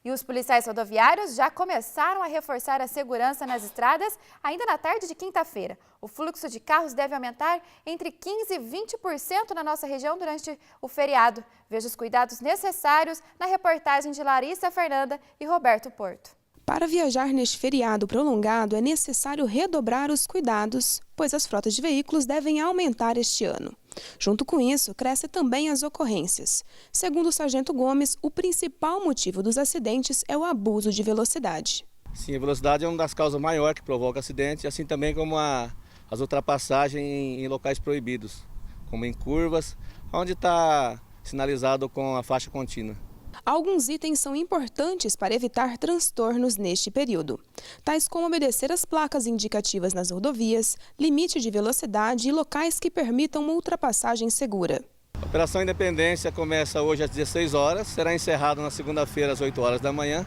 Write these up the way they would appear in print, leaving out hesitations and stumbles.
E os policiais rodoviários já começaram a reforçar a segurança nas estradas ainda na tarde de quinta-feira. O fluxo de carros deve aumentar entre 15% e 20% na nossa região durante o feriado. Veja os cuidados necessários na reportagem de Larissa Fernanda e Roberto Porto. Para viajar neste feriado prolongado, é necessário redobrar os cuidados, pois as frotas de veículos devem aumentar este ano. Junto com isso, crescem também as ocorrências. Segundo o Sargento Gomes, o principal motivo dos acidentes é o abuso de velocidade. Sim, a velocidade é uma das causas maiores que provoca acidentes, assim também como as ultrapassagens em locais proibidos, como em curvas, onde está sinalizado com a faixa contínua. Alguns itens são importantes para evitar transtornos neste período, tais como obedecer às placas indicativas nas rodovias, limite de velocidade e locais que permitam uma ultrapassagem segura. A Operação Independência começa hoje às 16 horas, será encerrada na segunda-feira às 8 horas da manhã.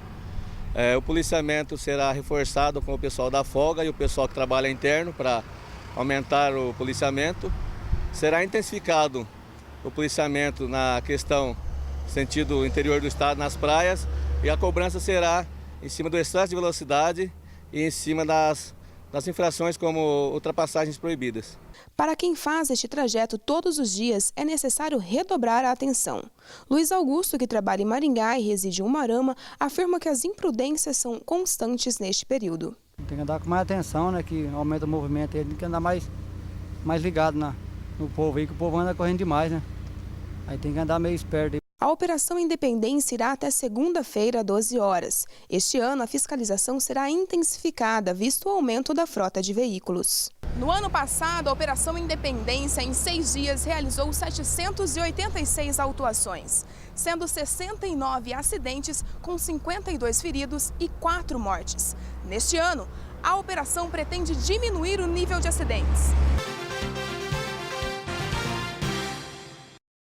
O policiamento será reforçado com o pessoal da folga e o pessoal que trabalha interno para aumentar o policiamento. Será intensificado o policiamento na questão sentido interior do estado, nas praias, e a cobrança será em cima do excesso de velocidade e em cima das infrações como ultrapassagens proibidas. Para quem faz este trajeto todos os dias, é necessário redobrar a atenção. Luiz Augusto, que trabalha em Maringá e reside em Umuarama, afirma que as imprudências são constantes neste período. Tem que andar com mais atenção, né, que aumenta o movimento, tem que andar mais ligado no povo aí, que o povo anda correndo demais, né? Aí tem que andar meio esperto. A Operação Independência irá até segunda-feira, 12 horas. Este ano, a fiscalização será intensificada, visto o aumento da frota de veículos. No ano passado, a Operação Independência, em 6 dias, realizou 786 autuações, sendo 69 acidentes, com 52 feridos e 4 mortes. Neste ano, a operação pretende diminuir o nível de acidentes.